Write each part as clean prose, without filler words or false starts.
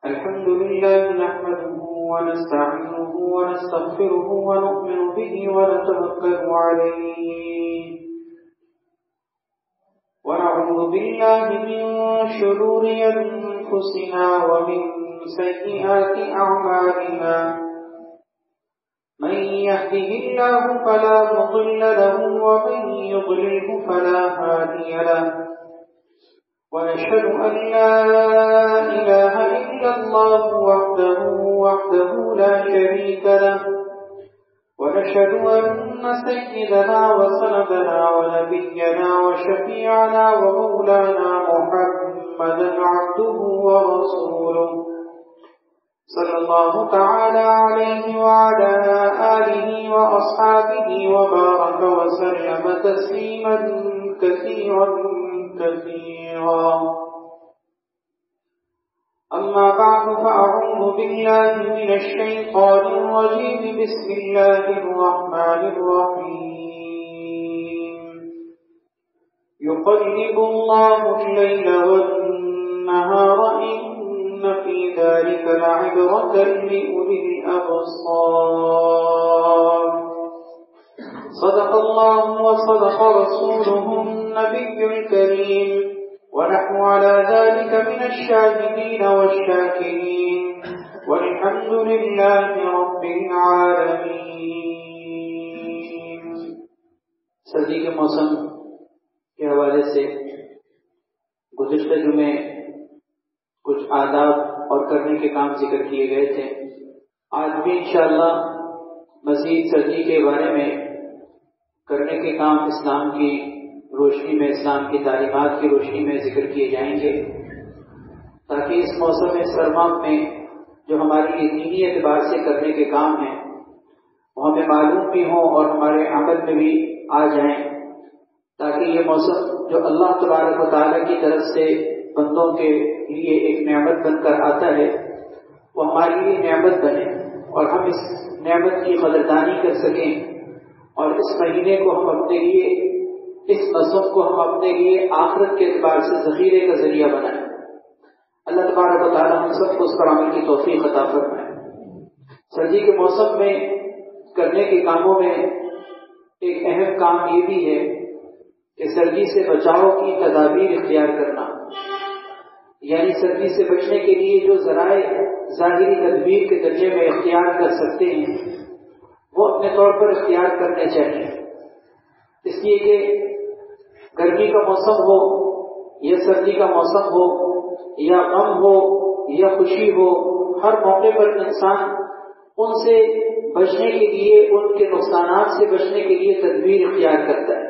الحمد لله نحمده ونستعينه ونستغفره ونؤمن به ونتوكل عليه ونعوذ بالله من شرور أنفسنا ومن سيئات أعمالنا من يهده الله فلا مضل له ومن يضلله فلا هادي له ونشهد أن لا إله إلا الله وحده لا شريك له ونشهد أن سيدنا وسندنا ونبينا وشفيعنا ومولانا محمدا عبده ورسوله صلى الله تعالى عليه وعلى آله وأصحابه وبارك وسلم تسليما كثيرا أما بعد فأعوذ بالله من الشيطان الرجيم بسم الله الرحمن الرحيم يقلب الله الليل والنهار إن في ذلك لعبرة لأولي الأبصار صدق الله وصدق رسوله النبي الكريم ونحن على ذلك من الشاهدين والشاكرين والحمد لله رب العالمين. سردی کے موسم کے حوالے سے گزشتہ جمعے کچھ آداب اور کرنے کے کام ذکر کیے گئے تھے. آج بھی انشاءاللہ مزید سردی کے بارے میں کرنے کے کام اسلام کی روشنی میں، اسلام کی تعلیمات کی روشنی میں ذکر کیے جائیں گے، تاکہ اس موسم سرما میں جو ہمارے لیے دینی اعتبار سے کرنے کے کام ہیں وہ ہمیں معلوم بھی ہوں اور ہمارے عمل میں بھی آ جائیں، تاکہ یہ موسم جو اللہ تبارک و تعالیٰ کی طرف سے بندوں کے لیے ایک نعمت بن کر آتا ہے وہ ہمارے لیے نعمت بنے اور ہم اس نعمت کی قدردانی کر سکیں، اور اس مہینے کو ہم اپنے لیے، اس موسم کو ہم اپنے لیے آخرت کے اعتبار سے ذخیرے کا ذریعہ بنائیں. اللہ تبارک و تعالیٰ ہم سب کو اس پر عمل کی توفیق عطا فرمائے. سردی کے موسم میں کرنے کے کاموں میں ایک اہم کام یہ بھی ہے کہ سردی سے بچاؤ کی تدابیر اختیار کرنا، یعنی سردی سے بچنے کے لیے جو ذرائع ظاہری تدبیر کے درجے میں اختیار کر سکتے ہیں وہ اپنے طور پر اختیار کرنے چاہیے. اس لیے کہ گرمی کا موسم ہو یا سردی کا موسم ہو یا غم ہو یا خوشی ہو، ہر موقع پر انسان ان سے بچنے کے لیے، ان کے نقصانات سے بچنے کے لیے تدبیر اختیار کرتا ہے.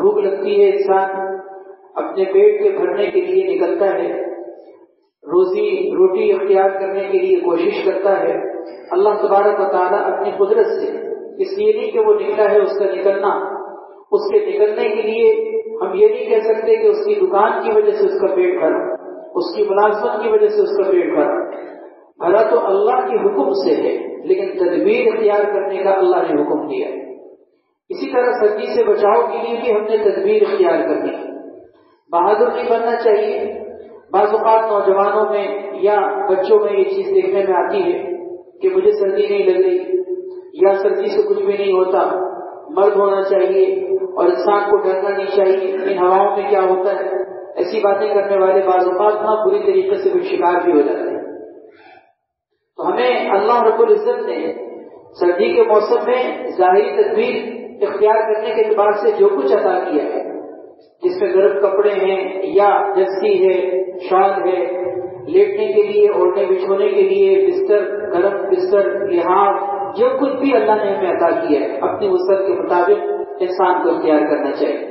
بھوک لگتی ہے، انسان اپنے پیٹ کے بھرنے کے لیے نکلتا ہے، روٹی اختیار کرنے کے لیے کوشش کرتا ہے. اللہ تبارک و تعالیٰ اپنی قدرت سے، اس لیے نہیں کہ وہ نکلا ہے اس کا نکلنا، اس کے نکلنے کے لیے ہم یہ نہیں کہہ سکتے کہ اس کی دکان کی وجہ سے اس کا پیٹ بھرا، اس کی ملازمت کی وجہ سے اس کا پیٹ بھرا تو اللہ کے حکم سے ہے، لیکن تدبیر اختیار کرنے کا اللہ نے حکم دیا ہے. اسی طرح سردی سے بچاؤ کے لیے بھی ہم نے تدبیر اختیار کرنی ہے. بہادر نہیں بننا چاہیے. بعض اوقات نوجوانوں میں یا بچوں میں یہ چیز دیکھنے میں آتی ہے کہ مجھے سردی نہیں لگ رہی یا سردی سے کچھ بھی نہیں ہوتا. مرد ہونا چاہیے اور انسان کو ڈرنا نہیں چاہیے، ان ہواؤں میں کیا ہوتا ہے، ایسی باتیں کرنے والے بعض اوقات نہ بری طریقے سے بھی شکار بھی ہو جاتے ہیں. تو ہمیں اللہ رب العزت نے سردی کے موسم میں ظاہری تدبیر اختیار کرنے کے اعتبار سے جو کچھ عطا کیا ہے، جس میں گرم کپڑے ہیں یا جرسی ہے، شال ہے، لیٹنے کے لیے، اوڑھنے بچھونے کے لیے بستر، گرم بستر، لحاظ، جو کچھ بھی اللہ نے ہمیں عطا کیا ہے اپنی وسعت کے مطابق انسان کو اختیار کرنا چاہیے.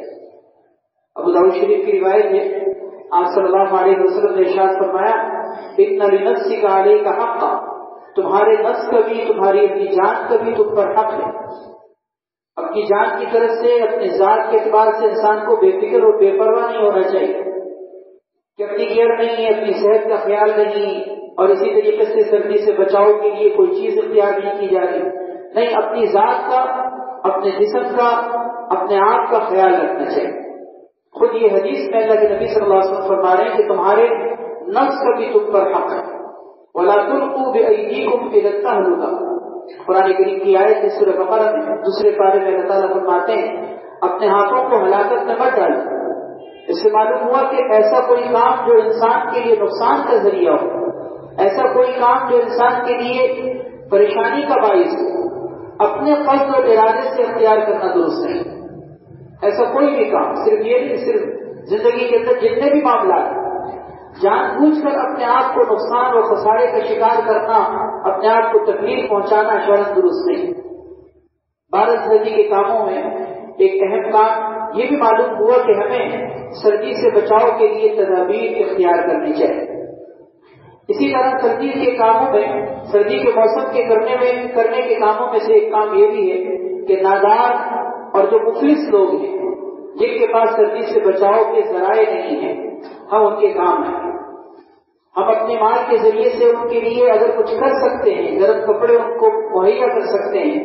ابو داؤد شریف کی روایت ہے، آپ صلی اللہ علیہ وسلم نے ارشاد فرمایا، ان لنفسک علیک حقا، تمہارے نفس کا بھی، تمہاری اپنی جان کا بھی تم پر حق ہے. اپنی جان کی طرف سے، اپنے ذات کے اعتبار سے انسان کو بے فکر اور بے پرواہ نہیں ہونا چاہیے کہ اپنی کیئر نہیں، اپنی صحت کا خیال نہیں، اور اسی طریقے سے سردی سے بچاؤ کے لیے کوئی چیز اختیار نہیں کی جا رہی. نہیں، اپنی ذات کا، اپنے جسم کا، اپنے آپ کا خیال رکھنا چاہیے. خود یہ حدیث میں اللہ کے نبی صلی اللہ علیہ وسلم فرما رہے ہیں کہ تمہارے نفس کا بھی تم پر حق ہے. یرمیکم الی التہلکہ، قرآن کریم کی آیت ہے سورہ بقرہ میں دوسرے پارے میں اللہ تعالیٰ فرماتے ہیں اپنے ہاتھوں کو ہلاکت میں مت ڈالو۔ اس سے معلوم ہوا کہ ایسا کوئی کام جو انسان کے لیے نقصان کا ذریعہ ہو، ایسا کوئی کام جو انسان کے لیے پریشانی کا باعث ہو، اپنے قصد اور ارادے سے اختیار کرنا درست نہیں۔ ایسا کوئی بھی کام، صرف یہ نہیں، صرف زندگی کے اندر جتنے بھی معاملات جان بوجھ کر اپنے آپ کو نقصان و خسارے کا شکار کرنا، اپنے آپ کو تکلیف پہنچانا شرعاً درست نہیں۔ 12 زندگی کے کاموں میں ایک اہم کام یہ بھی معلوم ہوا کہ ہمیں سردی سے بچاؤ کے لیے تدابیر اختیار کرنی چاہیے۔ اسی طرح سردی کے کاموں میں، سردی کے موسم کے کرنے کے کاموں میں سے ایک کام یہ بھی ہے کہ نادار اور جو مفلس لوگ ہیں جن کے پاس سردی سے بچاؤ کے ذرائع نہیں ہیں، ہم ان کے کام ہیں۔ ہم اپنے مال کے ذریعے سے ان کے لیے اگر کچھ کر سکتے ہیں، گرم کپڑے ان کو مہیا کر سکتے ہیں،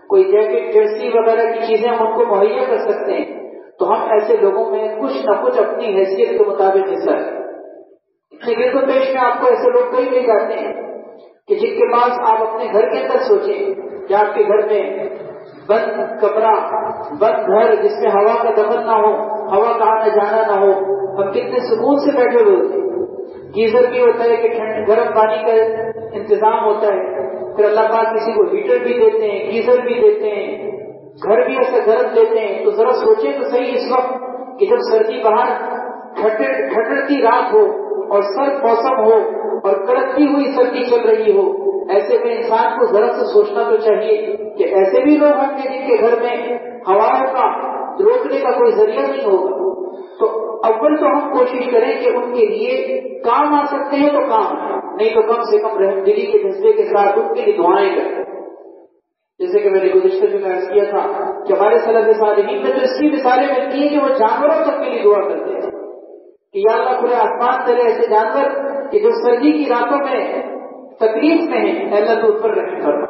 کوئی جیکٹ جرسی وغیرہ کی چیزیں ہم ان کو مہیا کر سکتے ہیں، تو ہم ایسے لوگوں میں کچھ نہ کچھ اپنی حیثیت کے مطابق حصہ ہے۔ گرد و پیش میں آپ کو ایسے لوگ کئی مل جاتے ہیں کہ جن کے پاس آپ اپنے گھر کے اندر سوچیں کہ آپ کے گھر میں بند کمرہ، بند گھر جس میں ہوا کا دخل نہ ہو، ہوا کا آنا جانا نہ ہو، ہم کتنے سکون سے بیٹھے ہوئے ہوتے ہیں۔ گیزر بھی ہوتا ہے کہ گرم پانی کا انتظام ہوتا ہے، پھر اللہ پاک کسی کو ہیٹر بھی دیتے ہیں، گیزر بھی دیتے ہیں، گھر بھی ایسا گرم دیتے ہیں۔ تو ذرا سوچیں تو صحیح اس وقت کہ جب سردی باہر ٹھٹرتی رات ہو اور سرد موسم ہو اور کڑکتی ہوئی سردی چل رہی ہو، ایسے میں انسان کو ذرا سے سوچنا تو چاہیے کہ ایسے بھی لوگ ہوں گے جن کے گھر میں ہواؤں کا روکنے کا کوئی ذریعہ نہیں ہوگا۔ تو اول تو ہم کوشش کریں کہ ان کے لیے کام آ سکتے ہیں تو کام، نہیں تو کم سے کم رحم دلی کے جذبے کے ساتھ ان کے لیے دعائیں کریں۔ جیسے کہ میں نے گزشتہ جو میں عرض کیا تھا کہ ہمارے سلف صالحین میں تو اس کی مثالیں ملتی ہیں کہ وہ جانوروں تک کے لیے دعا کرتے ہیں کہ یا اللہ کھلے آسمان تیرے ایسے جانور کہ جو سردی کی راتوں میں تکلیف میں ہیں، اللہ تو اس پر رحم کرنا۔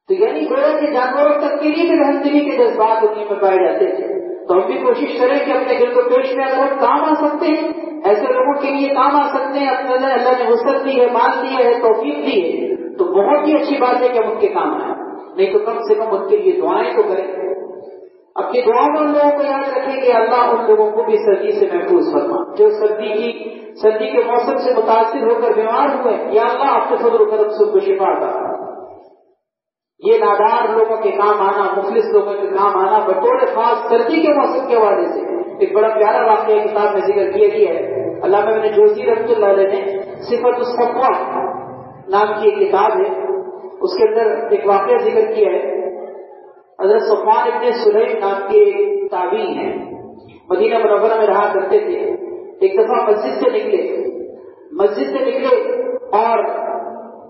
تو یعنی گویا کہ جانوروں تک کے لیے بھی رحم دلی کے جذبات دنیا میں پائے جاتے تھے۔ تو ہم بھی کوشش کریں کہ اپنے گرد و پیش میں اگر ہم کام آ سکتے ہیں، ایسے لوگوں کے لیے کام آ سکتے ہیں، اپنے اللہ نے وسعت دی ہے، مال دیا ہے، توفیق دی ہے، تو بہت ہی اچھی بات ہے کہ ہم ان کے کام آئیں، نہیں تو کم سے کم ان کے لیے دعائیں تو کریں۔ اپنی دعاؤں میں ان لوگوں کو یاد رکھیں کہ اللہ ان لوگوں کو بھی سردی سے محفوظ فرما، جو سردی کے موسم سے متاثر ہو کر بیمار ہوئے، یا اللہ آپ کے فضل و کرم سے ان کو شفا عطا۔ یہ نادار لوگوں کے کام آنا، مفلس لوگوں کے کام آنا بطور خاص سردی کے موسم کے حوالے سے ایک بڑا پیارا واقعہ کتاب میں ذکر کیا گیا ہے۔ علامہ ابن جوزی رحمۃ اللہ علیہ نے صفت الصفوہ نام کی ایک کتاب ہے، اس کے اندر ایک واقعہ ذکر کیا ہے۔ حضرت صفوان ابن سلیم نام کے ایک تابعی ہیں، مدینہ منورہ میں رہا کرتے تھے۔ ایک دفعہ مسجد سے نکلے اور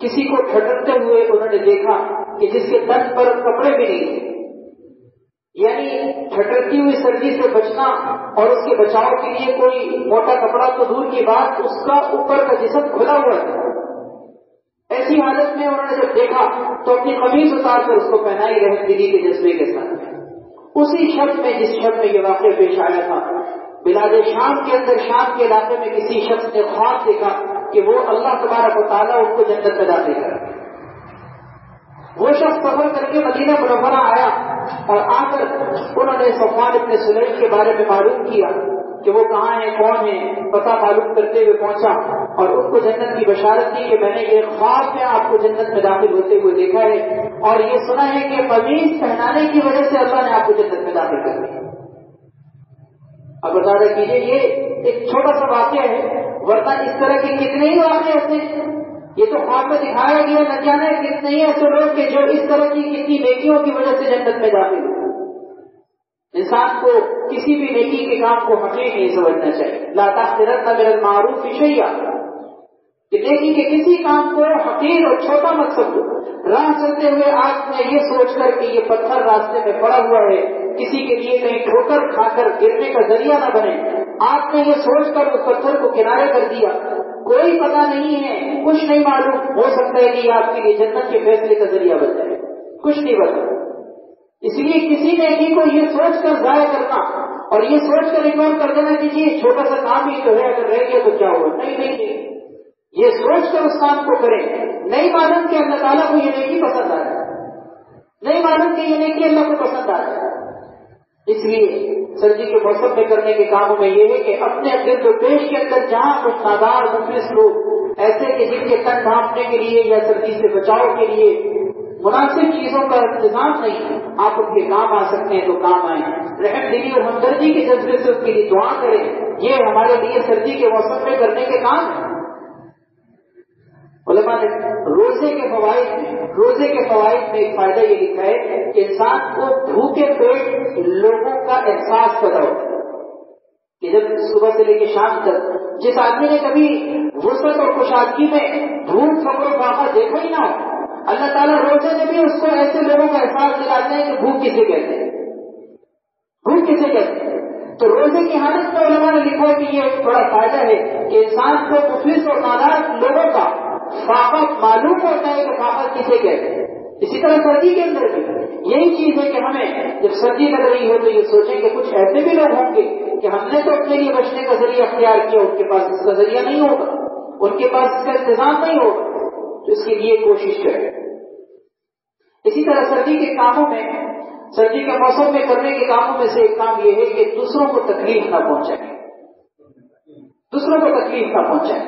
کسی کو ٹھٹرتے ہوئے انہوں نے دیکھا کہ جس کے تن پر کپڑے بھی نہیں تھے، یعنی ٹھٹرتی ہوئی سردی سے بچنا اور اس کے بچاؤ کے لیے کوئی موٹا کپڑا تو دور کی بات، اس کا اوپر کا جسم کھلا ہوا تھا۔ ایسی حالت میں انہوں نے جب دیکھا تو اپنی قمیض اتار کر اس کو پہنائی رحم دلی کے جذبے کے ساتھ۔ اسی شخص میں جس شخص میں یہ واقعہ پیش آیا تھا، بلاد شام کے اندر، شام کے علاقے میں کسی شخص نے خواب دیکھا کہ وہ اللہ تبارک و تعالیٰ ان کو جنت میں داخل کرے۔ وہ شخص سفر کر کے مدینہ منورہ آیا اور آ کر انہوں نے صفوان ابن سلیم کے بارے میں معلوم کیا کہ وہ کہاں ہیں، کون ہیں، پتہ معلوم کرتے ہوئے پہنچا اور ان کو جنت کی بشارت دی کہ میں نے یہ خواب میں آپ کو جنت میں داخل ہوتے ہوئے دیکھا ہے اور یہ سنا ہے کہ قمیض پہنانے کی وجہ سے اللہ نے آپ کو جنت میں داخل کر دیا۔ اب اندازہ کیجیے یہ ایک چھوٹا سا واقعہ ہے، ورنہ اس طرح کے کتنے ہی واقعے ہوتے ہیں۔ یہ تو خواب میں دکھایا گیا، نہ جانے کتنے ہی ایسے لوگ کہ جو اس طرح کی کتنی نیکیوں کی وجہ سے جنت میں داخل ہوئے۔ انسان کو کسی بھی نیکی کے کام کو حقیر نہیں سمجھنا چاہیے۔ لا تحقرن من المعروف شیئا، کہ نیکی کے کسی کام کو حقیر اور چھوٹا مت سمجھو۔ راہ چلتے ہوئے آپ نے یہ سوچ کر کہ یہ پتھر راستے میں پڑا ہوا ہے، کسی کے لیے کہیں ٹھوکر کھا کر گرنے کا ذریعہ نہ بنے، آپ نے یہ سوچ کر اس پتھر کو کنارے کر دیا۔ کوئی پتہ نہیں ہے، کچھ نہیں معلوم، ہو سکتا ہے کہ یہ آپ کے لیے جنت کے فیصلے کا ذریعہ بن جائے، کچھ نہیں بتا۔ اس لیے کسی نیکی کو یہ سوچ کر ضائع کرنا اور یہ سوچ کر اگنور کر دینا کہ یہ چھوٹا سا کام ہی تو ہے، اگر رہ گیا تو کیا ہوگا، نہیں۔ یہ سوچ کر اس کام کو کریں. نہیں معلوم کہ اللہ تعالیٰ کو یہ نیکی پسند آ رہا ہے, نہیں معلوم کہ یہ نیکی اللہ کو پسند آ رہا ہے. اس لیے سردی کے موسم میں کرنے کے کاموں میں یہ ہے کہ اپنے گرد و پیش کے اندر جہاں کچھ نادار مفلس لوگ ایسے کہ جن کے تن ڈھانپنے کے لیے یا سردی سے بچاؤ کے لیے مناسب چیزوں کا انتظام نہیں, آپ ان کے کام آ سکتے ہیں تو کام آئیں. رحم دلی اور ہمدردی کے جذبے سے اس کے لیے دعا کریں. یہ ہمارے لیے سردی کے موسم میں کرنے کے کام ہیں. علماء نے روزے کے فوائد میں ایک فائدہ یہ لکھا ہے کہ انسان کو بھوکے پیٹ لوگوں کا احساس پیدا ہوتا ہے کہ جب صبح سے لے کے شام تک جس آدمی نے کبھی وسعت اور کشادگی میں بھوک فقر و فاقہ دیکھا ہی نہ ہو, اللہ تعالیٰ روزے میں بھی اس کو ایسے لوگوں کا احساس دلاتے ہیں کہ بھوک کسے کہتے ہیں, بھوک کسے کہتے ہیں. تو روزے کی حالت میں علماء نے لکھا ہے کہ یہ ایک بڑا فائدہ ہے کہ انسان کو مفلس اور نادار لوگوں کا فاقہ معلوم ہوتا ہے کہ فاقہ کسے کہتے ہیں. اسی طرح سردی کے اندر بھی یہی چیز ہے کہ ہمیں جب سردی لگ رہی ہو تو یہ سوچیں کہ کچھ ایسے بھی لوگ ہوں گے کہ ہم نے تو اپنے لیے بچنے کا ذریعہ اختیار کیا, ان کے پاس اس کا ذریعہ نہیں ہوگا, ان کے پاس اس کا انتظام نہیں ہوگا, تو اس کے لیے کوشش کریں. اسی طرح سردی کے کاموں میں, سردی کے موسم میں کرنے کے کاموں میں سے ایک کام یہ ہے کہ دوسروں کو تکلیف نہ پہنچائیں, دوسروں کو تکلیف نہ پہنچائیں.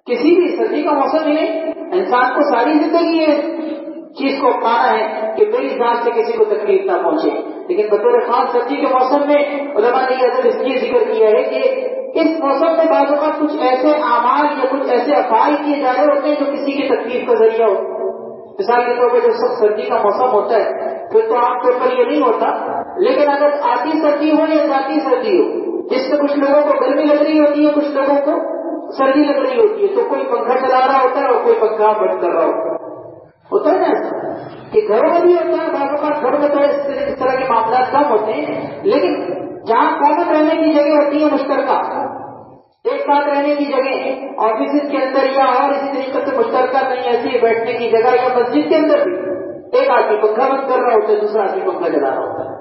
کسی بھی سردی کا موسم ہی نہیں, انسان کو ساری زندگی یہ چیز کو اپنانا ہے کہ میری ذات سے کسی کو تکلیف نہ پہنچے. لیکن بطور خاص سردی کے موسم میں علماء نے یہ ادب اس لیے ذکر کیا ہے کہ اس موسم میں بعض اوقات کچھ ایسے اعمال یا کچھ ایسے افعال کیے جا رہے ہوتے ہیں جو کسی کی تکلیف کا ذریعہ ہو. مثال کے طور پر جب سخت سردی کا موسم ہوتا ہے پھر تو عام طور پر یہ نہیں ہوتا, لیکن اگر آتی سردی ہو یا ذاتی سردی ہو جس سے کچھ لوگوں کو گرمی لگ رہی ہوتی ہے, کچھ لوگوں کو سردی لگ رہی ہوتی ہے, تو کوئی پنکھا چلا رہا ہوتا ہے اور کوئی پنکھا بند کر رہا ہوتا ہے نا ایسا کہ گھروں میں بھی ہوتا ہے. بعض اوقات گھروں میں تو اس طرح کے معاملات کم ہوتے ہیں, لیکن جہاں کامن رہنے کی جگہ ہوتی ہے مشترکہ, ایک ساتھ رہنے کی جگہ آفیسز کے اندر یا اور اسی طریقے سے مشترکہ کہیں ایسی بیٹھنے کی جگہ یا مسجد کے اندر بھی ایک آدمی پنکھا بند کر رہا ہوتا ہے, دوسرا آدمی پنکھا چلا رہا ہوتا ہے.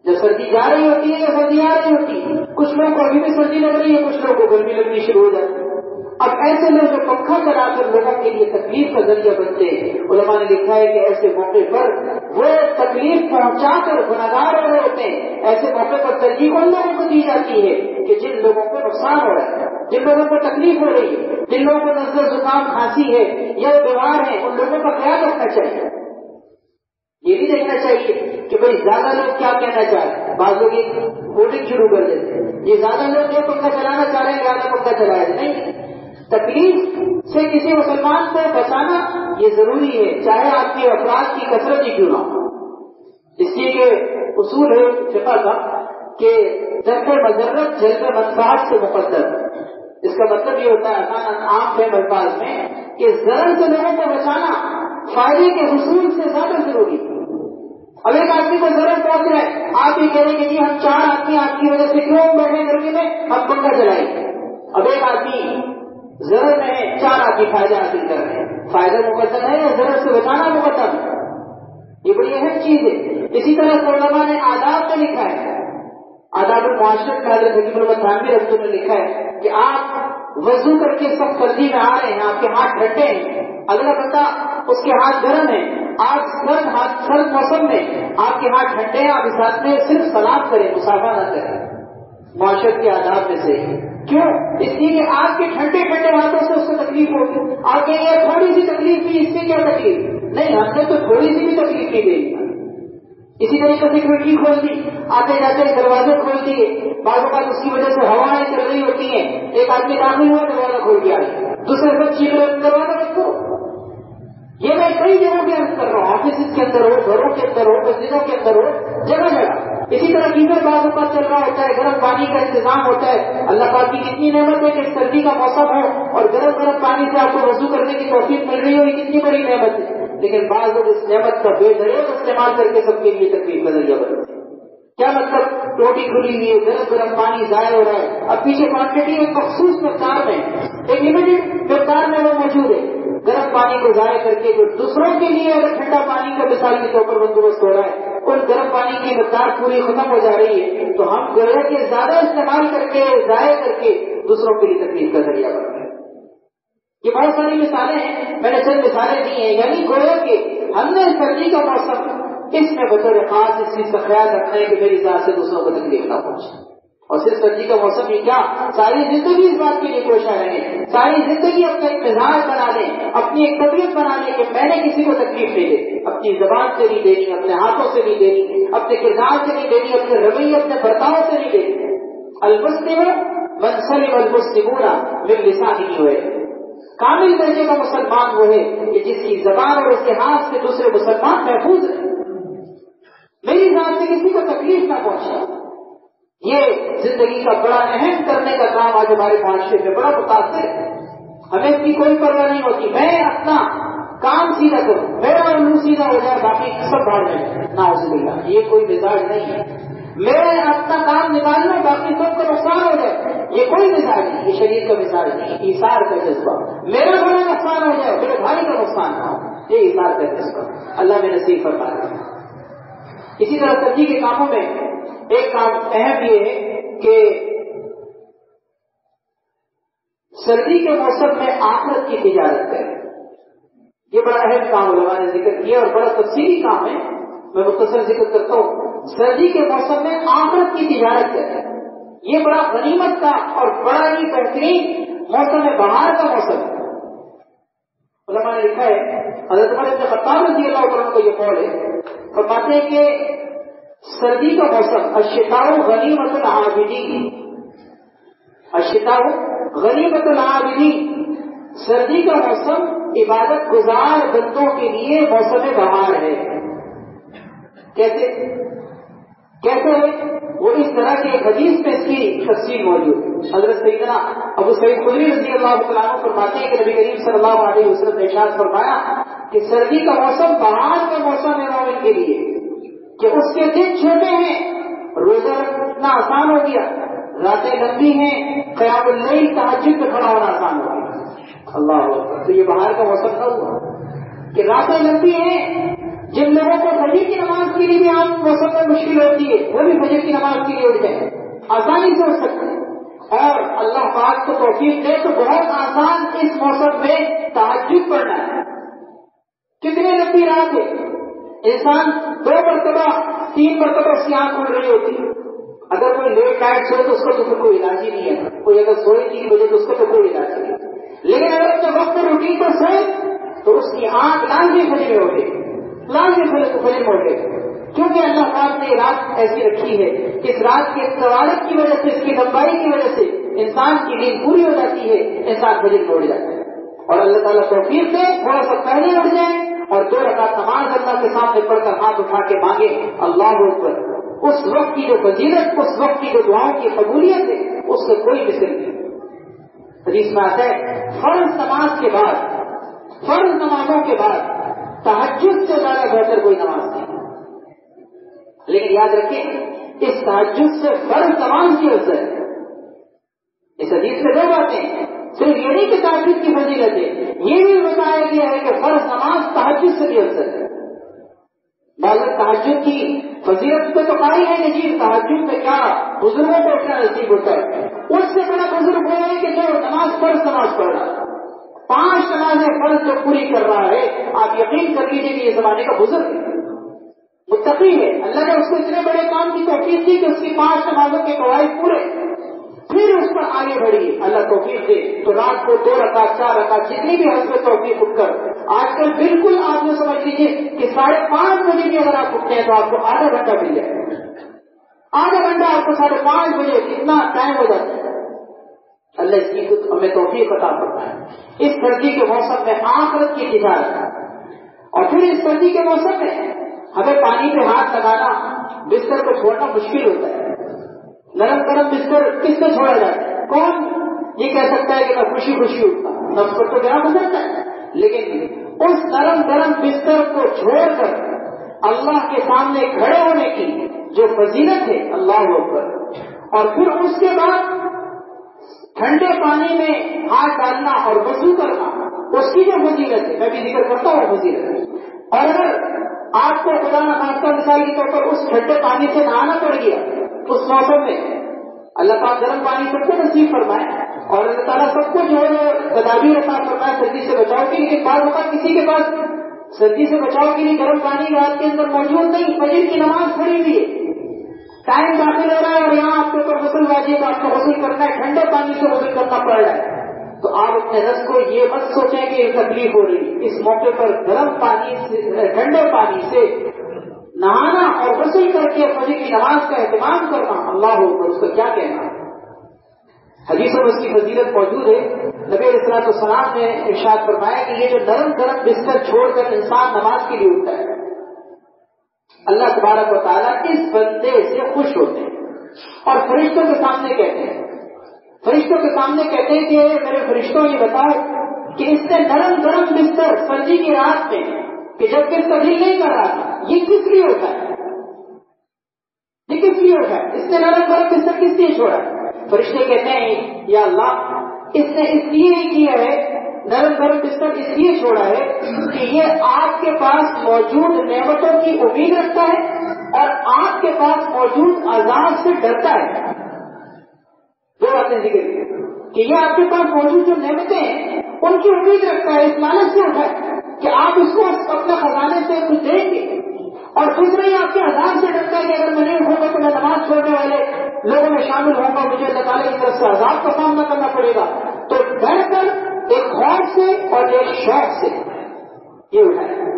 جب سردی جا رہی ہوتی ہے یا سردی آ رہی ہوتی ہے, کچھ لوگوں کو ابھی بھی سردی لگ رہی ہے, کچھ لوگوں کو گرمی لگنی شروع ہو جاتی ہے. اب ایسے لوگ جو پنکھا چلا کر لوگوں کے لیے تکلیف کا ذریعہ بنتے ہیں, علماء نے لکھا ہے کہ ایسے موقع پر وہ تکلیف پہنچا کر گنہگار ہو رہے ہوتے ہیں. ایسے موقع پر ترجیح ان لوگوں کو دی جاتی ہے کہ جن لوگوں کو نقصان ہو رہا ہے, جن لوگوں کو تکلیف ہو رہی ہے, جن لوگوں کو نزلہ زکام کھانسی ہے یا بیمار ہے, ان لوگوں کا خیال رکھنا چاہیے. یہ بھی دیکھنا چاہیے کہ بھائی زیادہ لوگ کیا کہنا چاہیں. بعض لوگ ایک ووٹنگ شروع کر دیتے ہیں, یہ زیادہ لوگ یہ پنکھا چلانا چاہ رہے ہیں, زیادہ پنکھا چلایا نہیں. تکلیف سے کسی مسلمان کو بچانا یہ ضروری ہے, چاہے آپ کے افراد کی کثرت ہی کیوں نہ ہو. اس لیے کہ اصول ہے فقہ کا کہ جلب مضرت جلب منفعت سے مقدم. اس کا مطلب یہ ہوتا ہے آسان عام فہم الفاظ میں کہ ضرر سے لوگوں کو بچانا فائدے کے حصول سے زیادہ ضروری ہے. اب ایک آدمی کو ضرر پہنچ رہا ہے, آپ یہ کہہ رہے کہ جی ہم 4 آدمی آپ کی وجہ سے کیوں بیٹھے گرمی میں, ہم پنکھا چلائیں گے. اب ایک آدمی ضرر میں 4 آدمی فائدہ حاصل کر رہے ہیں, فائدہ مقدم ہے یا ضرر سے بچانا مقدم ہے؟ یہ بڑی اہم چیز ہے. اسی طرح علماء نے آداب میں لکھا ہے, آداب المعاشرت میں حضرت حکیم اللہ تھانوی رحمۃ اللہ نے لکھا ہے کہ آپ وضو کر کے سب سردی میں آ رہے ہیں, آپ کے ہاتھ ٹھنڈے ہیں, اگلا بندہ اس کے ہاتھ گرم ہے, آج سرد موسم میں آپ کے ہاتھ ٹھنڈے ہیں, آپ اس ہاتھ میں صرف سلام کریں, مصافحہ نہ کریں. معاشرت کے آداب میں سے کیوں؟ اس لیے کہ آپ کے ٹھنڈے ہاتھوں سے اس کو تکلیف ہوگی. آپ کہیں گے تھوڑی سی تکلیف کی, اس سے کیا تکلیف؟ نہیں, ہم نے تو تھوڑی سی بھی تکلیف نہیں دی. اسی طریقے سے کھڑکی کھول دی, آتے جاتے دروازے کھول دیے, بعض اوقات اس کی وجہ سے ہوائیں چل رہی ہوتی ہیں, ایک آدمی داخل ہوا دروازہ کھول دیا, دوسرے سب چیخ رہے دروازہ رکھو. یہ میں کئی جگہوں کے اندر کر رہا ہوں, آفیسز کے اندر ہو, گھروں کے اندر ہو, مسجدوں کے اندر ہو, جگہ جگہ. اسی طرح گیزر بعض اوقات چل رہا ہوتا ہے, گرم پانی کا انتظام ہوتا ہے. اللہ پاک کی کتنی نعمت ہے کہ سردی کا موسم ہو اور گرم گرم پانی سے آپ کو وضو کرنے کی توفیق مل رہی ہو, یہ کتنی بڑی نعمت ہے. لیکن بعض لوگ اس نعمت کا بے دریغ استعمال کر کے سب کے لیے تکلیف کا ذریعہ بنتے ہیں. کیا مطلب؟ ٹوٹی کھلی ہوئی ہے, گرم گرم پانی ضائع ہو رہا ہے, اب پیچھے کوانٹٹی ایک مخصوص مقدار میں, ایک لمیٹڈ مقدار میں وہ موجود ہے. گرم پانی کو ضائع کر کے جو دوسروں کے لیے اگر ٹھنڈا پانی کا مثال کے طور پر بندوبست ہو رہا ہے, ان گرم پانی کی مقدار پوری ختم ہو جا رہی ہے, تو ہم گرے کے زیادہ استعمال کر کے ضائع کر کے دوسروں کے لیے تکلیف کا ذریعہ بن رہے ہیں. یہ بہت ساری مثالیں ہیں، میں نے چند مثالیں دی ہیں، یعنی گویا کہ ہم نے سردی کا موسم اس میں بطور خاص اس چیز کا خیال رکھنا ہے کہ میری ذات سے دوسروں کو تکلیف نہ پہنچے. اور صرف سردی کا موسم ہی کیا، ساری زندگی اس بات کے لیے کوشاں رہیں، ساری زندگی اپنا ایک مزاج بنا لیں، اپنی ایک طبیعت بنا لیں کہ میں نے کسی کو تکلیف نہیں دینی، اپنی زبان سے نہیں دینی، اپنے ہاتھوں سے نہیں دینی، اپنے کردار سے نہیں دینی، اپنے رویے اپنے برتاؤ سے نہیں دینی. المسلم من سلم المسلمون من لسانه ہوئے. کامل درجے کا مسلمان وہ ہے کہ جس کی زبان اور اس کے ہاتھ سے دوسرے مسلمان محفوظ رہے، میری ذات سے کسی کو تکلیف نہ پہنچے. یہ زندگی کا بڑا اہم کرنے کا کام آج ہمارے معاشرے میں بڑا متاثر ہے. ہمیں اس کی کوئی پرواہ نہیں ہوتی، میں اپنا کام سیدھا کروں، میرا الو سیدھا ہو جائے، باقی سب بھاڑ جائے. نعوذ باللہ، یہ کوئی مزاج نہیں ہے. میں اپنا کام نکال لوں، باقی سب کا نقصان ہو جائے، یہ کوئی مزاج نہیں، یہ شریر کا مزاج نہیں، ایثار کا جذبہ. میرا بڑا نقصان ہو جائے، میرے بھائی کا نقصان نہ ہو، یہ ایثار کا جذبہ اللہ میں نصیب فرمائے. اسی طرح سردی کے کاموں میں ایک کام اہم یہ ہے کہ سردی کے موسم میں آخرت کی تجارت کریں. یہ بڑا اہم کام علماء نے ذکر کیا اور بڑا تفصیلی کام ہے، میں مختصر ذکر کرتا ہوں. سردی کے موسم میں آخرت کی تجارت کریں، یہ بڑا غنیمت کا اور بڑا ہی بہترین موسم ہے، بہار کا موسم ہے. علماء نے لکھا ہے، حضرت عمر بن خطاب رضی اللہ عنہ کو یہ قول ہے، فرماتے ہیں کہ سردی کا موسم الشتاء غنیمت العابدین، الشتاء غنیمت العابدین، سردی کا موسم عبادت گزار بندوں کے لیے موسم بہار ہے. کیسے ہے؟ وہ اس طرح کے ایک حدیث میں اس کی تفصیل موجود ہے. حضرت سیدنا ابو سعید خدری رضی اللہ تعالیٰ عنہ فرماتے ہیں کہ نبی کریم صلی اللہ علیہ وسلم نے ارشاد فرمایا کہ سردی کا موسم بہار کا موسم ہے مومن کے لیے، کہ اس کے دن چھوٹے ہیں، روزہ رکھنا آسان ہو گیا، راتیں لمبی ہیں، قیام اللیل تہجد میں کھڑا ہونا آسان ہو گیا. اللہ اکبر. تو یہ بہار کا موسم نہ ہوا کہ راتیں لمبی ہیں، جن لوگوں کو فجر کی نماز کے لیے بھی عام موسم میں مشکل ہوتی ہے، وہ بھی فجر کی نماز کے لیے اٹھ جائیں، آسانی سے اٹھ سکتے ہیں. اور اللہ پاک کو توفیق دے تو بہت آسان اس موسم میں تہجد پڑھنا ہے. کتنی لمبی رات ہے، انسان 2 مرتبہ 3 مرتبہ اس کی آنکھ کھل رہی ہوتی ہے. اگر کوئی لیٹ نائٹ سوئے تو اس کو تو پھر کوئی علاج ہی نہیں ہے، کوئی اگر سوئے 3 بجے تو اس کو تو کوئی علاج نہیں ہے. لیکن اگر اپنے وقت پر روٹین پر سوئے تو اس کی آنکھ لازمی فجر میں اٹھے، لازمی فجر میں اٹھے، کیونکہ اللہ پاک نے یہ رات ایسی رکھی ہے کہ اس رات کے طوالت کی وجہ سے، اس کی لمبائی کی وجہ سے انسان کی نیند پوری ہو جاتی ہے، انسان فجر میں اٹھ جاتا ہے. اور اللہ تعالیٰ توفیق دے تھوڑا سا پہلے اٹھ جائیں اور 2 رکعت نماز اللہ کے سامنے پڑھ کر ہاتھ اٹھا کے مانگے اللہ اکبر. اس وقت کی جو فضیلت، اس وقت کی جو دعاؤں کی قبولیت ہے، اس سے کوئی مثل نہیں. حدیث میں آتا ہے فرض نماز کے بعد، فرض نمازوں کے بعد تہجد سے زیادہ بہتر کوئی نماز نہیں. لیکن یاد رکھیں اس تہجد سے فرض نماز کی افضل ہے. اس حدیث میں 2 باتیں ہیں، صرف یہ نہیں کہ تہجد کی فضیلت ہے، یہ بھی بتایا گیا ہے کہ فرض نماز تہجد سے بھی افضل ہے. معلوم تہجد کی فضیلت پہ تو قائل ہے کہ جی تہجد میں کیا بزرگوں کو اٹھنا نصیب ہوتا ہے. اس سے بڑا بزرگ وہ ہے کہ جو نماز فرض نماز پڑھ رہا ہے، 5 نمازیں فرض جو پوری کر رہا ہے، آپ یقین کر لیجیے کہ یہ زمانے کا بزرگ ہے، متقی ہے. اللہ نے اس کو اتنے بڑے کام کی توفیق دی کہ اس کی 5 نمازوں کے قواعد پورے، پھر اس پر آگے بڑھیے. اللہ توفیق دے تو رات کو 2 رکعت 4 رکعت جتنی بھی حسب توفیق اٹھ کر، آج کل بالکل آپ یہ سمجھ لیجیے کہ 5:30 بجے بھی اگر آپ اٹھتے ہیں تو آپ کو آدھا گھنٹہ مل جائے گا. آدھا گھنٹہ آپ کو 5:30 بجے کتنا ٹائم ہو جاتا ہے. اللہ اس کی ہمیں توفیق عطا کرتا ہے. اس سردی کے موسم میں آخرت کی تجارت، اور پھر اس سردی کے موسم میں ہمیں پانی پہ ہاتھ لگانا، بستر کو چھوڑنا مشکل ہوتا ہے. نرم گرم بستر کس سے چھوڑا جاتا ہے؟ کون یہ کہہ سکتا ہے کہ میں خوشی خوشی اٹھتا ہوں؟ نفس پر تو گرا گزرتا ہے. لیکن اس نرم گرم بستر کو چھوڑ کر اللہ کے سامنے کھڑے ہونے کی جو فضیلت ہے، اللہ اکبر. اور پھر اس کے بعد ٹھنڈے پانی میں ہاتھ ڈالنا اور وضو کرنا، اس کی جو فضیلت ہے میں بھی ذکر کرتا ہوں فضیلت. اور اگر آپ کو خدا نخواستہ مثال کے طور پر اس ٹھنڈے پانی سے نہانا پڑ گیا اس موسم میں، اللہ پاک گرم پانی سب کو نصیب فرمائے، اور اللہ تعالیٰ سب کو جو ہے تدابیر عطا فرمائے سردی سے بچاؤ کے لیے. بعض اوقات کسی کے پاس سردی سے بچاؤ کے لیے گرم پانی رات کے اندر موجود نہیں, فجر کی نماز پڑھی ہوئی ہے, ٹائم داخل ہو رہا ہے اور یہاں آپ کے اوپر غسل واجب, آپ کو غسل کرنا ہے, ٹھنڈے پانی سے غسل کرنا پڑ رہا ہے, تو آپ اپنے رس کو یہ مت سوچیں کہ یہ تکلیف ہو رہی. اس موقع پر گرم پانی سے, ٹھنڈے پانی سے نہانا اور غسل کر کے فجر کی نماز کا اہتمام کرنا, اللہ اکبر, اس کا کیا کہنا. حدیثوں میں اس کی فضیلت موجود ہے. نبی علیہ الصلوۃ والسلام نے ارشاد فرمایا کہ یہ جو نرم گرم بستر چھوڑ کر انسان نماز کے لیے اٹھتا ہے, اللہ تبارک و تعالیٰ اس بندے سے خوش ہوتے ہیں اور فرشتوں کے سامنے کہتے ہیں, فرشتوں کے سامنے کہتے ہیں کہ میرے فرشتوں یہ بتاؤ کہ اس نے نرم گرم بستر سردی کی رات میں, کہ جب کہ دل نہیں کر رہا تھا, یہ کس لیے ہوتا ہے, یہ کس لیے ہوتا ہے, اس نے نرم گرم بستر کس لیے چھوڑا ہے. فرشتے کہتے ہیں یا اللہ اس نے اس لیے ہی کیا ہے, نرم گرم بستر اس لیے چھوڑا ہے کہ یہ آپ کے پاس موجود نعمتوں کی امید رکھتا ہے اور آپ کے پاس موجود عذاب سے ڈرتا ہے. دو باتیں ذکر کی کہ یہ آپ کے پاس موجود جو نعمتیں ہیں ان کی امید رکھتا ہے, اس لالچ سے اٹھا ہے کہ آپ اس کو اپنے خزانے سے کچھ دیں گے, اور دوسرے ہی آپ کے عذاب سے ڈرتا ہے کہ اگر میں نہیں ہوگا تو میں نماز چھوڑنے والے لوگوں میں شامل ہوں گا, مجھے اللہ تعالیٰ کی طرف سے عذاب کا سامنا کرنا پڑے گا. تو ڈر کر ایک خوف سے اور ایک شوق سے یہ اٹھایا.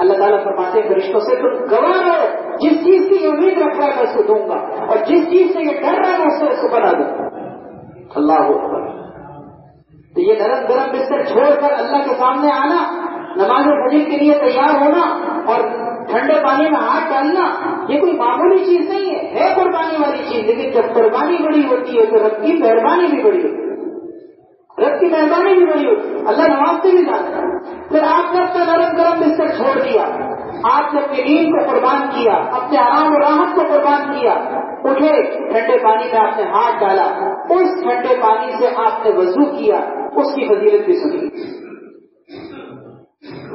اللہ تعالیٰ فرماتے ہیں فرشتوں سے تم گواہ رہو, جس چیز کی امید رکھ رہا ہے میں اس کو دوں گا, اور جس چیز سے یہ ڈر رہا ہے میں اس کو بنا دوں گا. اللہ اکبر. تو یہ نرم گرم بستر چھوڑ کر اللہ کے سامنے آنا, نماز فجر کے لیے تیار ہونا اور ٹھنڈے پانی میں ہاتھ ڈالنا, یہ کوئی معمولی چیز نہیں ہے, ہے قربانی والی چیز. لیکن جب قربانی بڑی ہوتی ہے تو رب کی مہربانی بھی بڑی ہوتی ہے, رب کی مہربانی بھی بڑی ہوتی ہے, اللہ نواز سے بھی جاتا ہے. پھر آپ نے اپنا نرم گرم بستر چھوڑ دیا, آپ نے اپنی نیند کو قربان کیا, اپنے آرام و راحت کو قربان کیا, اٹھے ٹھنڈے پانی میں آپ نے ہاتھ ڈالا, اس ٹھنڈے پانی سے آپ نے وضو کیا, اس کی فضیلت بھی سنی.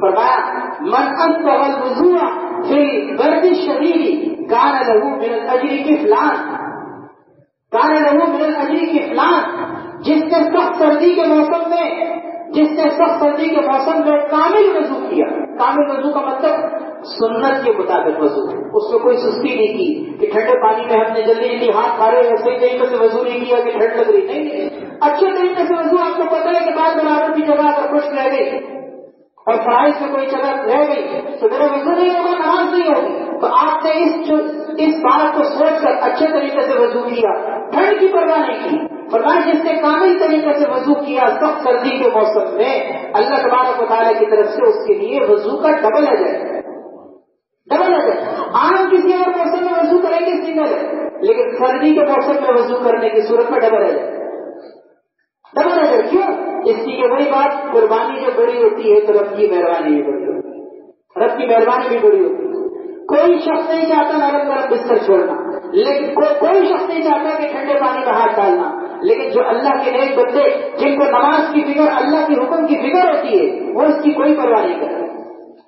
فرمایا من اسبغ الوضوء فی البرد الشدید کان له من الاجر کفلان, کان له من الاجر کفلان. جس نے سخت سردی کے موسم میں, جس نے سخت سردی کے موسم میں کامل وضو کیا, کامل وضو کا مطلب سنت کے مطابق وضو, اس میں کوئی سستی نہیں کی کہ ٹھنڈے پانی میں ہم نے جلدی جلدی ہاتھ مارے, صحیح طریقے سے وضو نہیں کیا کہ ٹھنڈ لگ رہی, نہیں, اچھے طریقے سے وضو. آپ کو پتہ ہے کہ بعض برابر کی جگہ اگر خشک رہ گئی اور فرائض میں کوئی جگہ رہ گئی تو میرا وضو نہیں ہوگا, نماز نہیں ہوگی. تو آپ نے اس بات کو سوچ کر اچھے طریقے سے وضو کیا, ٹھنڈ کی پرواہ نہیں کی. فرمایا جس نے کامل طریقے سے وضو کیا سخت سردی کے موسم میں, اللہ تبارک و تعالیٰ کی طرف سے اس کے لیے وضو کا ڈبل اجر ہے, ڈبل اجر. عام کسی اور موسم میں وضو کریں گے سنگل ہے, لیکن سردی کے موسم میں وضو کرنے کی صورت میں ڈبل اجر, ڈبل اجر. کیوں؟ اس کی کہ وہی بات, قربانی جب بڑی ہوتی ہے تو رب کی مہربانی بھی بڑی ہوتی ہے, رب کی مہربانی بھی بڑی ہوتی ہے. کوئی شخص نہیں چاہتا نرم گرم بستر چھوڑنا, لیکن کوئی شخص نہیں چاہتا کہ ٹھنڈے پانی میں ہاتھ ڈالنا, لیکن جو اللہ کے نیک بندے جن کو نماز کی فکر, اللہ کے حکم کی فکر ہوتی ہے, وہ اس کی کوئی پرواہ نہیں کرتے,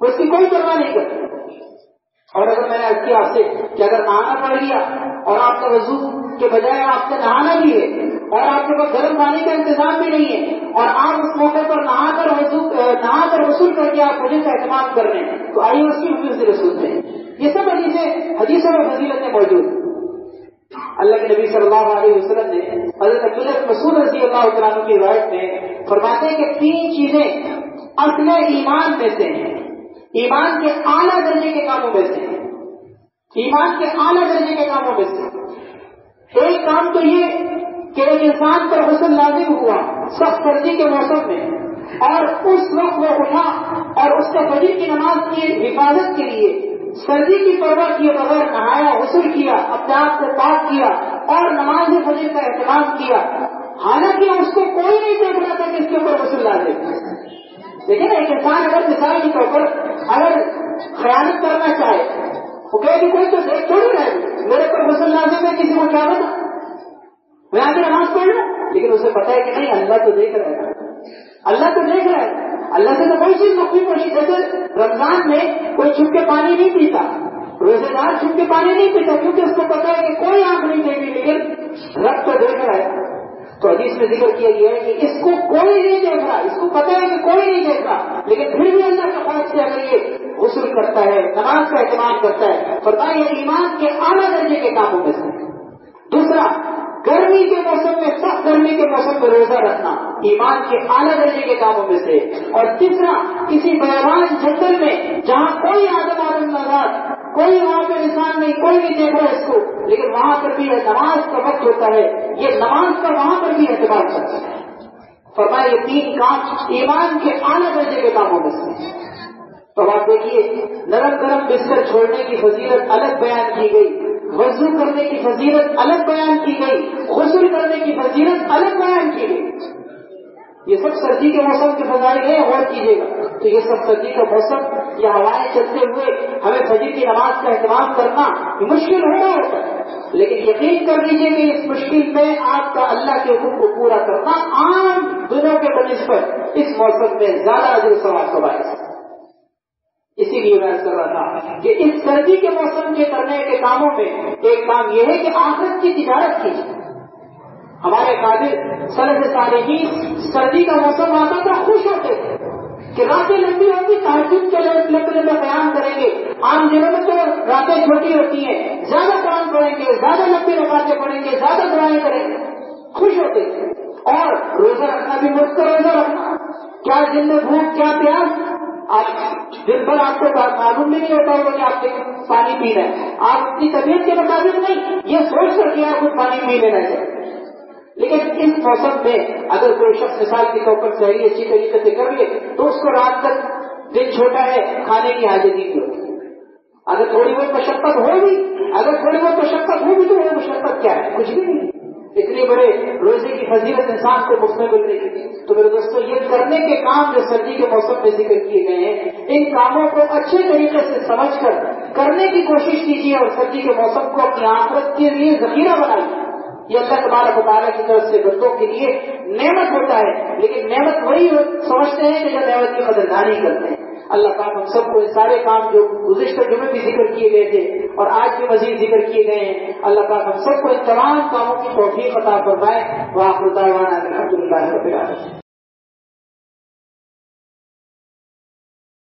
وہ اس کی کوئی پرواہ نہیں کرتے. اور اگر میں نے عرض کیا آپ سے کہ اگر نہانا پڑ گیا اور آپ نے وضو کے بجائے آپ نے نہانا بھی ہے اور آپ کے پاس گرم پانی کا انتظام بھی نہیں ہے اور آپ اس موقع پر نہا کر غسل کر کے آپ فجر کا اہتمام کر رہے ہیں, تو آئیے اس کی فضیلت سے سنتے ہیں. یہ سب حدیثوں میں فضیلتیں موجود. اللہ کے نبی صلی اللہ علیہ وسلم نے حضرت عبداللہ بن مسعود رضی اللہ تعالیٰ عنہ کی روایت میں فرماتے ہیں کہ 3 چیزیں اصل ایمان میں سے ہیں, ایمان کے اعلیٰ درجے کے کاموں میں سے, ایمان کے اعلیٰ درجے کے کاموں میں سے. ایک کام تو یہ کہ ایک انسان پر غسل لازم ہوا سخت سردی کے موسم میں, اور اس وقت وہ اٹھا اور اس نے فجر کی نماز کی حفاظت کے لیے سردی کی پرواہ کیے بغیر نہایا, غسل کیا, اپنے آپ کو پاک کیا اور نماز فجر کا اہتمام کیا, حالانکہ اس کو کوئی نہیں دیکھ رہا تھا کہ اس کے اوپر غسل لازم. لیکن ایک انسان اگر مثال کے طور پر اگر خیانت کرنا چاہے, وہ کہے کہ کوئی تو دیکھ تھوڑی رہے, میرے پر غسل لازم ہے, کسی کو کیا بتا, میں آگے نماز پڑھ لوں, لیکن اسے پتا ہے کہ نہیں اللہ تو دیکھ رہا ہے, اللہ تو دیکھ رہا ہے, اللہ سے تو کوئی چیز مخفی پڑی. جیسے رمضان میں کوئی چھپ کے پانی نہیں پیتا, روزے دار چھپ کے پانی نہیں پیتا, کیونکہ اس کو پتا ہے کہ کوئی آنکھ نہیں دیکھی, لیکن رب تو دیکھ رہا ہے. تو حدیث میں ذکر کیا گیا ہے کہ اس کو کوئی نہیں دیکھ رہا، اس کو پتہ ہے کہ کوئی نہیں دیکھ رہا، لیکن پھر بھی اللہ کے خوف سے اگر یہ غسل کرتا ہے، نماز کا اہتمام کرتا ہے، فرمایا یہ ایمان کے اعلیٰ درجے کے کاموں میں سے۔ دوسرا، گرمی کے موسم میں، سخت گرمی کے موسم میں روزہ رکھنا ایمان کے اعلیٰ درجے کے کاموں میں سے۔ اور تیسرا، کسی بیابان جنگل میں جہاں کوئی آدم نظر، کوئی وہاں پہ انسان نہیں، کوئی نہیں دیکھ رہا اس کو، لیکن وہاں پر بھی نماز کا وقت ہوتا ہے، یہ نماز کا وہاں پر بھی اعتبار کرتا ہے۔ فرمایا یہ 3 کام ایمان کے اعلیٰ درجے کے کاموں میں سے۔ تو آپ دیکھیے، نرم گرم بستر چھوڑنے کی فضیلت الگ بیان کی گئی، وضو کرنے کی فضیلت الگ بیان کی گئی، غسل کرنے کی فضیلت الگ بیان کی گئی۔ یہ سب سردی کے موسم کے فضائل ہیں، غور کیجیے گا۔ تو یہ سب سردی کا موسم یا ہوائیں چلتے ہوئے ہمیں فجر کی نماز کا اہتمام کرنا یہ مشکل ہو رہا ہوتا ہے، لیکن یقین کر لیجیے کہ اس مشکل میں آپ کا اللہ کے حکم کو پورا کرنا عام دنوں کے بنسبت اس موسم میں زیادہ اجر و ثواب کا باعث ہے۔ اسی لیے میں کر رہا تھا کہ اس سردی کے موسم کے کرنے کے کاموں میں ایک کام یہ ہے کہ آخرت کی تجارت کیجیے۔ ہمارے قابل سلف صالحین سردی کا موسم آتا تھا خوش ہوتے تھے کہ راتیں لمبی ہوتی، تہجد کے لمبے بیان کریں گے۔ عام دنوں میں تو راتیں چھوٹی ہوتی ہیں، زیادہ قرآن پڑھیں گے، زیادہ لمبی نمازیں پڑھیں گے، زیادہ دعائیں کریں گے، خوش ہوتے تھے۔ اور روزہ رکھنا بھی مفت کا روزہ رکھنا، کیا دن میں بھوک کیا پیاس، آپ دن بھر آپ کو معلوم بھی نہیں ہوتا ہوگا کہ آپ نے پانی پینا ہے، آپ اپنی طبیعت کے مطابق نہیں، یہ سوچ کر کے آپ کو پانی پی لینا چاہیے۔ لیکن اس موسم میں اگر کوئی شخص مثال کے طور پر صحیح اچھی طریقے سے کر لے تو اس کو رات تک دن چھوٹا ہے کھانے کی حاجت نہیں ہوتی۔ اگر تھوڑی بہت مشقت ہوگی، اگر تھوڑی بہت مشقت ہوگی تو وہ مشقت کیا ہے؟ کچھ بھی نہیں۔ اتنے بڑے روزے کی فضیلت انسان کو مفت میں مل رہی ہے۔ تو میرے دوستوں، یہ کرنے کے کام جو سردی کے موسم میں ذکر کیے گئے ہیں، ان کاموں کو اچھے طریقے سے سمجھ کر کرنے کی کوشش کیجیے اور سردی کے موسم کو اپنی آخرت کے لیے ذخیرہ بنائیے۔ یہ اللہ تبارک و تعالیٰ کی طرف سے بندوں کے لیے نعمت ہوتا ہے، لیکن نعمت وہی سمجھتے ہیں کہ جو نعمت کی قدردانی کرتے ہیں۔ اللہ پاک ہم سب کو ان سارے کام جو گزشتہ جمعے بھی ذکر کیے گئے تھے اور آج بھی مزید ذکر کیے گئے ہیں، اللہ پاک ہم سب کو ان تمام کاموں کی توفیق عطا فرمائے۔ وآخر دعوانا الحمدللہ رب العالمین۔